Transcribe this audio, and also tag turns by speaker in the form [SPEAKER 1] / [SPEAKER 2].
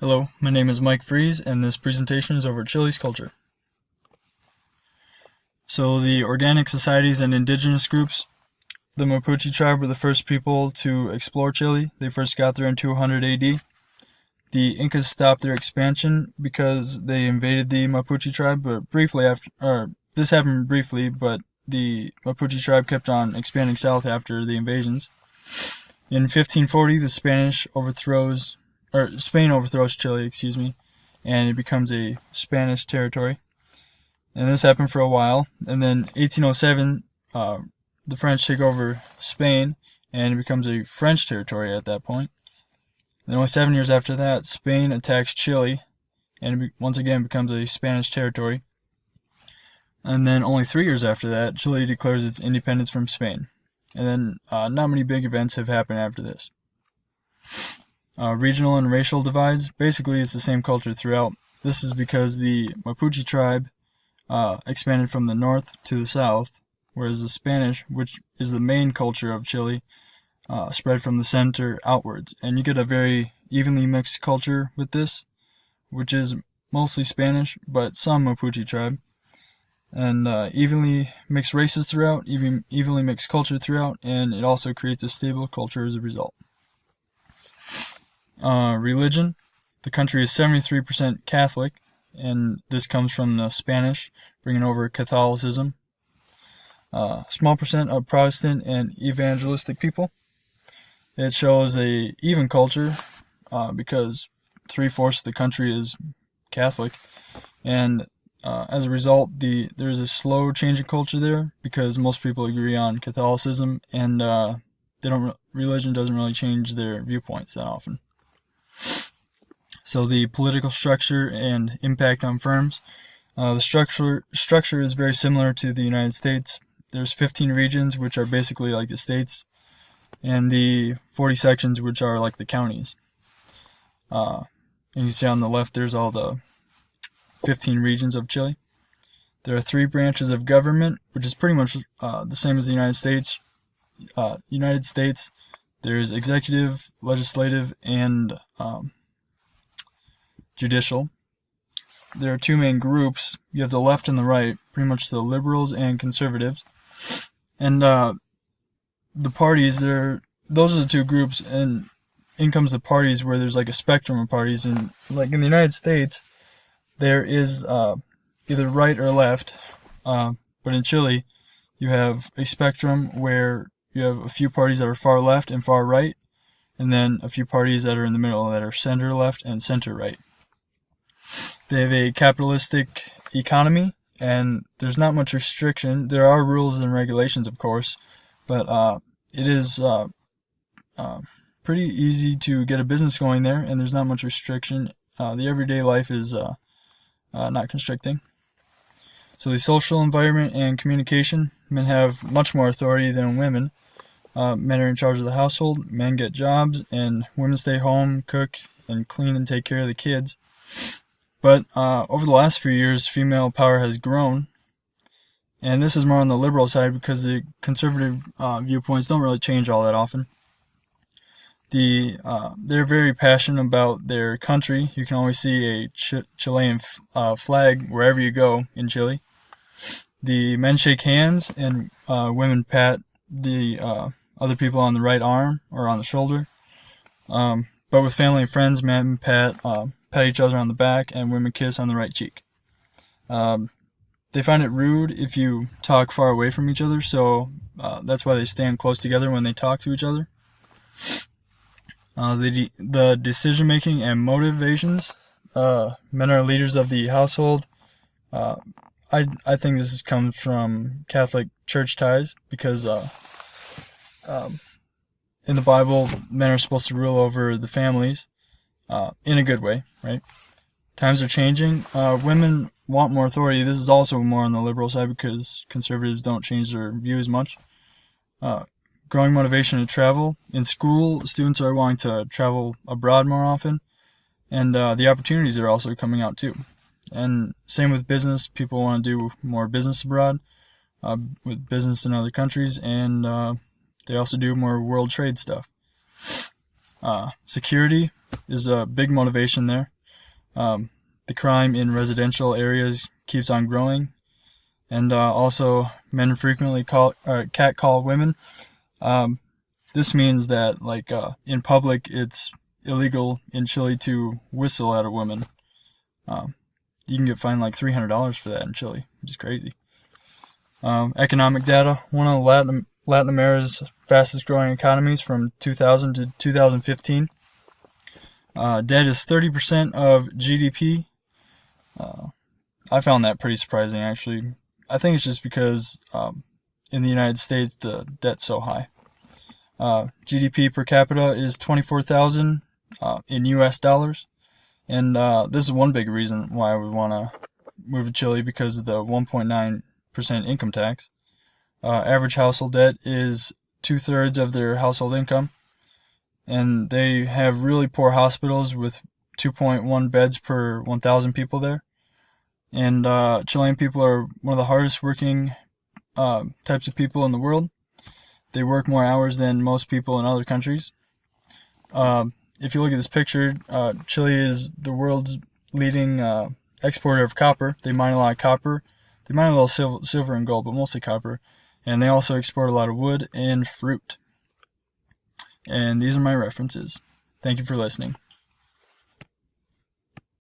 [SPEAKER 1] Hello, my name is Mike Fries, and this presentation is over Chile's culture. So the organic societies and indigenous groups, the Mapuche tribe were the first people to explore Chile. They first got there in 200 AD. The Incas stopped their expansion because they invaded the Mapuche tribe, but this happened briefly, but the Mapuche tribe kept on expanding south after the invasions. In 1540, Spain overthrows Chile, and it becomes a Spanish territory. And this happened for a while. And then 1807, the French take over Spain, and it becomes a French territory at that point. And then only 7 years after that, Spain attacks Chile, and it once again becomes a Spanish territory. And then only 3 years after that, Chile declares its independence from Spain. And then not many big events have happened after this. Regional and racial divides, basically it's the same culture throughout. This is because the Mapuche tribe expanded from the north to the south, whereas the Spanish, which is the main culture of Chile, spread from the center outwards. And you get a very evenly mixed culture with this, which is mostly Spanish, but some Mapuche tribe. And evenly mixed races throughout, evenly mixed culture throughout, and it also creates a stable culture as a result. Religion. The country is 73% Catholic, and this comes from the Spanish, bringing over Catholicism. Small percent of Protestant and evangelistic people. It shows a even culture because 3/4 of the country is Catholic, and as a result, there's a slow change in culture there because most people agree on Catholicism, and religion doesn't really change their viewpoints that often. So the political structure and impact on firms. The structure is very similar to the United States. There's 15 regions, which are basically like the states, and the 40 sections, which are like the counties. And you see on the left, there's all the 15 regions of Chile. There are 3 branches of government, which is pretty much the same as the United States. There's executive, legislative, and judicial. There are 2 main groups. You have the left and the right, pretty much the liberals and conservatives. And the parties, those are the 2 groups, and in comes the parties where there's like a spectrum of parties. And like in the United States, there is either right or left, but in Chile, you have a spectrum where you have a few parties that are far left and far right, and then a few parties that are in the middle that are center left and center right. They have a capitalistic economy, and there's not much restriction. There are rules and regulations, of course, but it is pretty easy to get a business going there, and there's not much restriction. The everyday life is not constricting. So the social environment and communication, men have much more authority than women. Men are in charge of the household, men get jobs, and women stay home, cook, and clean and take care of the kids. But over the last few years, female power has grown, and this is more on the liberal side because the conservative viewpoints don't really change all that often. They're very passionate about their country. You can always see a Chilean flag wherever you go in Chile. The men shake hands, and women pat the other people on the right arm or on the shoulder. But with family and friends, men pat each other on the back, and women kiss on the right cheek. They find it rude if you talk far away from each other, so that's why they stand close together when they talk to each other. The decision-making and motivations. Men are leaders of the household. I think this comes from Catholic church ties because in the Bible, men are supposed to rule over the families in a good way, right? Times are changing. Women want more authority. This is also more on the liberal side because conservatives don't change their views much. Growing motivation to travel. In school, students are wanting to travel abroad more often, and the opportunities are also coming out too. And same with business. People want to do more business abroad, with business in other countries, and they also do more world trade stuff. Security is a big motivation there. The crime in residential areas keeps on growing, and also men frequently catcall women. This means that in public, it's illegal in Chile to whistle at a woman. You can get fined like $300 for that in Chile, which is crazy. Economic data: one of Latin America's fastest growing economies from 2000 to 2015. Debt is 30% of GDP. I found that pretty surprising, actually. I think it's just because in the United States the debt's so high. GDP per capita is 24,000 in U.S. dollars, and this is one big reason why I would want to move to Chile, because of the 1.9% income tax. Average household debt is 2/3 of their household income, and they have really poor hospitals with 2.1 beds per 1,000 people there. And Chilean people are one of the hardest working types of people in the world. They work more hours than most people in other countries. If you look at this picture, Chile is the world's leading exporter of copper. They mine a lot of copper. They mine a little silver and gold, but mostly copper. And they also export a lot of wood and fruit. And these are my references. Thank you for listening.